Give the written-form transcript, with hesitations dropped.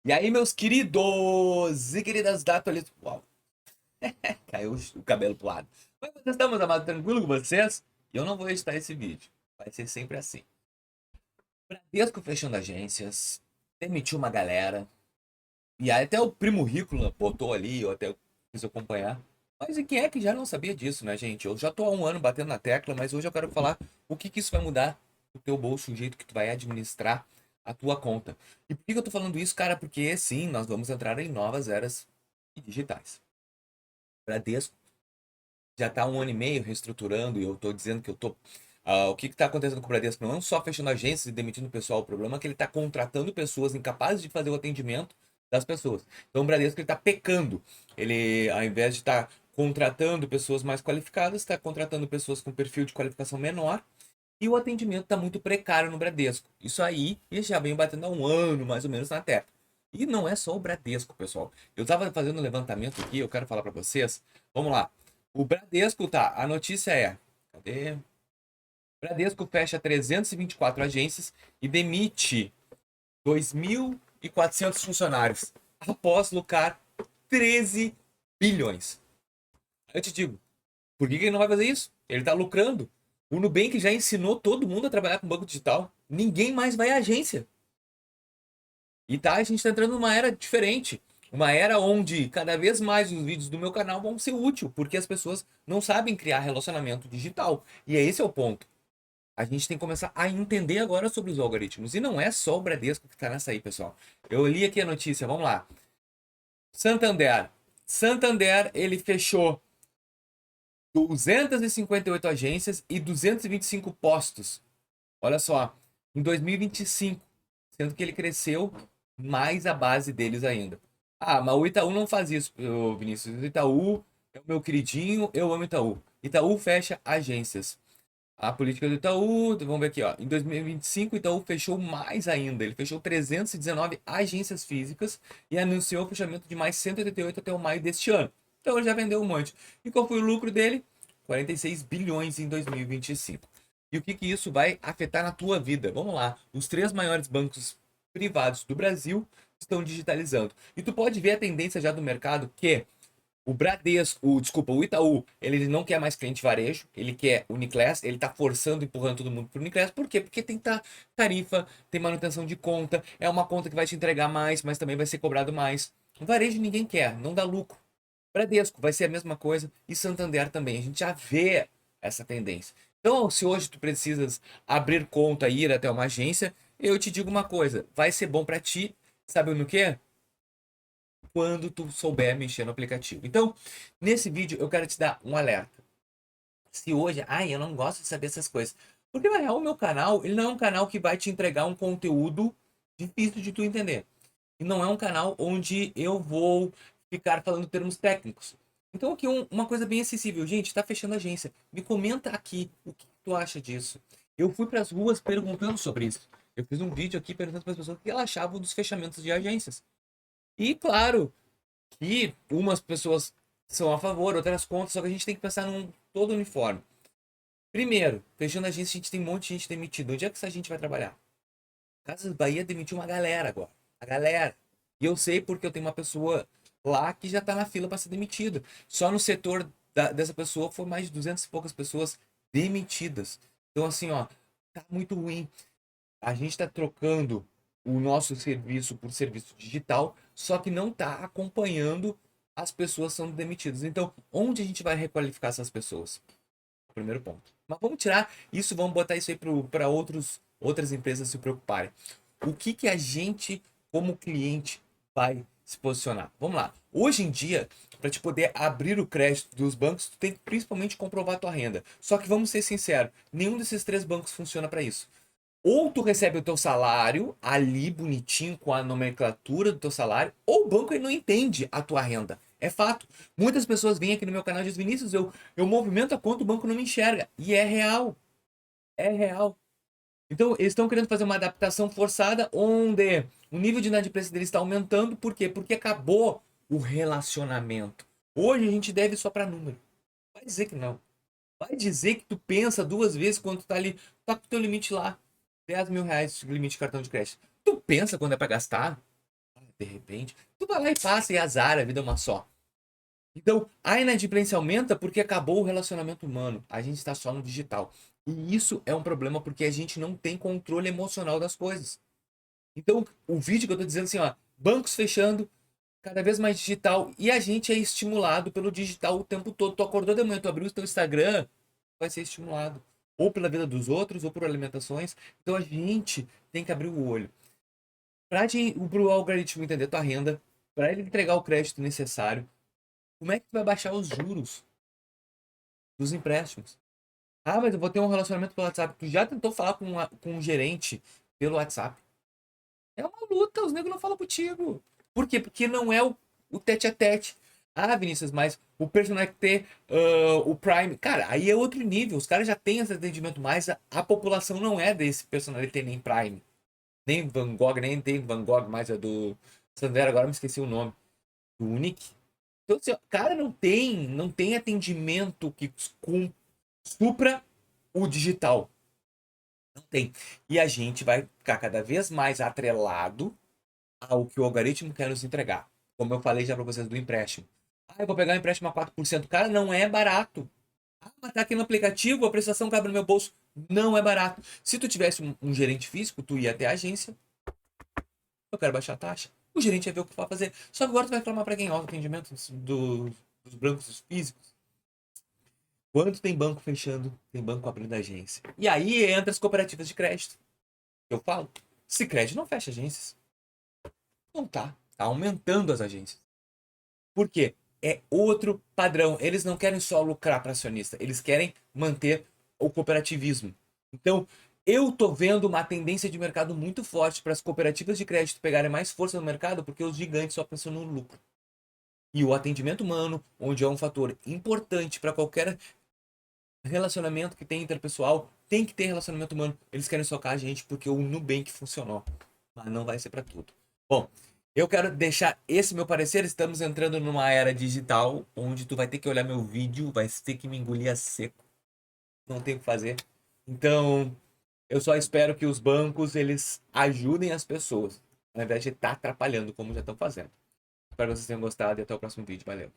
E aí, meus queridos e queridas da atualização. Uau, caiu o cabelo pro lado. Como vocês estão, meus amados? Tranquilo com vocês? Eu não vou editar esse vídeo. Vai ser sempre assim. Bradesco fechando agências, demitiu uma galera. E aí até o Primo Rico botou ali, eu até quis acompanhar. Mas e quem é que já não sabia disso, né, gente? Eu já tô há um ano batendo na tecla, mas hoje eu quero falar o que isso vai mudar no teu bolso, o jeito que tu vai administrar a tua conta. E por que eu tô falando isso, cara? Porque sim, nós vamos entrar em novas eras digitais. Bradesco já tá há um ano e meio reestruturando e eu tô dizendo que eu tô. O que está acontecendo com o Bradesco? Não é só fechando agências e demitindo o pessoal, o problema é que ele está contratando pessoas incapazes de fazer o atendimento das pessoas. Então o Bradesco está pecando. Ele, ao invés de estar contratando pessoas mais qualificadas, está contratando pessoas com perfil de qualificação menor e o atendimento está muito precário no Bradesco. Isso aí, isso já vem batendo há um ano, mais ou menos, na tecla. E não é só o Bradesco, pessoal. Eu estava fazendo um levantamento aqui, eu quero falar para vocês. Vamos lá. O Bradesco, tá, a notícia é... Cadê? O Bradesco fecha 324 agências e demite 2.400 funcionários após lucrar 13 bilhões. Eu te digo, por que ele não vai fazer isso? Ele está lucrando. O Nubank já ensinou todo mundo a trabalhar com banco digital. Ninguém mais vai à agência. E tá, a gente está entrando numa era diferente. Uma era onde cada vez mais os vídeos do meu canal vão ser úteis, porque as pessoas não sabem criar relacionamento digital. E esse é o ponto. A gente tem que começar a entender agora sobre os algoritmos. E não é só o Bradesco que está nessa aí, pessoal. Eu li aqui a notícia, vamos lá. Santander. Santander, ele fechou 258 agências e 225 postos. Olha só, em 2025, sendo que ele cresceu mais a base deles ainda. Ah, mas o Itaú não faz isso, Vinícius. O Itaú é o meu queridinho, eu amo Itaú. Itaú fecha agências. A política do Itaú, vamos ver aqui, ó. Em 2025, o Itaú fechou mais ainda. Ele fechou 319 agências físicas e anunciou o fechamento de mais 188 até o maio deste ano. Então ele já vendeu um monte. E qual foi o lucro dele? 46 bilhões em 2025. E o que isso vai afetar na tua vida? Vamos lá. Os três maiores bancos privados do Brasil estão digitalizando. E tu pode ver a tendência já do mercado que o Bradesco, desculpa, o Itaú, ele não quer mais cliente varejo, ele quer Uniclass, ele tá forçando, empurrando todo mundo pro Uniclass. Por quê? Porque tem tarifa, tem manutenção de conta, é uma conta que vai te entregar mais, mas também vai ser cobrado mais. O varejo ninguém quer, não dá lucro. Bradesco vai ser a mesma coisa e Santander também. A gente já vê essa tendência. Então, se hoje tu precisas abrir conta e ir até uma agência, eu te digo uma coisa, vai ser bom para ti, sabe no quê? Quando tu souber mexer no aplicativo. Então, nesse vídeo eu quero te dar um alerta. Se hoje, eu não gosto de saber essas coisas. Porque na real o meu canal, ele não é um canal que vai te entregar um conteúdo difícil de tu entender. E não é um canal onde eu vou ficar falando termos técnicos. Então aqui uma coisa bem acessível. Gente, tá fechando a agência. Me comenta aqui o que tu acha disso. Eu fui para as ruas perguntando sobre isso. Eu fiz um vídeo aqui perguntando para as pessoas o que elas achavam dos fechamentos de agências. E claro, que umas pessoas são a favor, outras contra, só que a gente tem que pensar num todo uniforme. Primeiro, fechando a agência, a gente tem um monte de gente demitida. Onde é que essa gente vai trabalhar? Casas Bahia demitiu uma galera agora. A galera. E eu sei porque eu tenho uma pessoa lá que já tá na fila para ser demitida. Só no setor dessa pessoa foi mais de 200 e poucas pessoas demitidas. Então, assim, ó, tá muito ruim. A gente está trocando o nosso serviço por serviço digital, só que não está acompanhando as pessoas sendo demitidas. Então, onde a gente vai requalificar essas pessoas? Primeiro ponto. Mas vamos tirar isso, vamos botar isso aí para outras empresas se preocuparem. O que a gente, como cliente, vai se posicionar? Vamos lá. Hoje em dia, para te poder abrir o crédito dos bancos, tu tem que principalmente comprovar a tua renda. Só que vamos ser sinceros, nenhum desses três bancos funciona para isso. Ou tu recebe o teu salário ali bonitinho com a nomenclatura do teu salário, ou o banco ele não entende a tua renda. É fato. Muitas pessoas vêm aqui no meu canal e dizem, Vinícius, eu movimento a conta, o banco não me enxerga. E é real. É real. Então, eles estão querendo fazer uma adaptação forçada onde o nível de inadimplência deles está aumentando. Por quê? Porque acabou o relacionamento. Hoje a gente deve só para número. Vai dizer que não. Vai dizer que tu pensa duas vezes quando tu tá ali, tá com o teu limite lá. 10 mil reais de limite de cartão de crédito. Tu pensa quando é pra gastar? de repente, tu vai lá e passa e azar, a vida é uma só. Então, a inadimplência aumenta porque acabou o relacionamento humano. A gente está só no digital. E isso é um problema porque a gente não tem controle emocional das coisas. Então, o vídeo que eu tô dizendo assim, ó, bancos fechando, cada vez mais digital, e a gente é estimulado pelo digital o tempo todo. Tu acordou de manhã, tu abriu o teu Instagram, vai ser estimulado. Ou pela vida dos outros, ou por alimentações. Então a gente tem que abrir o olho. Para o algoritmo entender tua renda, para ele entregar o crédito necessário, como é que tu vai baixar os juros dos empréstimos? Ah, mas eu vou ter um relacionamento pelo WhatsApp. Tu já tentou falar com um gerente pelo WhatsApp? É uma luta, os negros não falam contigo. Por quê? Porque não é o tete a tete. Ah, Vinícius, mas o personal ter o Prime. Cara, aí é outro nível. Os caras já têm esse atendimento, mas a população não é desse personalité nem Prime. Nem Van Gogh, nem tem Van Gogh, mais é do Santander, agora me esqueci o nome. Do Unique. Então, assim, cara, não tem atendimento que supra o digital. Não tem. E a gente vai ficar cada vez mais atrelado ao que o algoritmo quer nos entregar. Como eu falei já para vocês do empréstimo. Ah, eu vou pegar um empréstimo a 4%. Cara, não é barato. Ah, mas tá aqui no aplicativo, a prestação cabe no meu bolso. Não é barato. Se tu tivesse um gerente físico, tu ia até a agência. Eu quero baixar a taxa. O gerente ia ver o que vai fazer. Só que agora tu vai reclamar para quem? Ó, o atendimento dos bancos físicos. Quando tem banco fechando, tem banco abrindo agência. E aí entra as cooperativas de crédito. Eu falo, se crédito não fecha agências. Não tá. Tá aumentando as agências. Por quê? É outro padrão. Eles não querem só lucrar para acionista, eles querem manter o cooperativismo. Então, eu tô vendo uma tendência de mercado muito forte para as cooperativas de crédito pegarem mais força no mercado, porque os gigantes só pensam no lucro. E o atendimento humano, onde é um fator importante para qualquer relacionamento que tem interpessoal, tem que ter relacionamento humano. Eles querem socar a gente porque o Nubank funcionou, mas não vai ser para tudo. Bom, eu quero deixar esse meu parecer. Estamos entrando numa era digital onde tu vai ter que olhar meu vídeo, vai ter que me engolir a seco. Não tem o que fazer. Então, eu só espero que os bancos eles ajudem as pessoas, ao invés de estar atrapalhando como já estão fazendo. Espero que vocês tenham gostado e até o próximo vídeo. Valeu.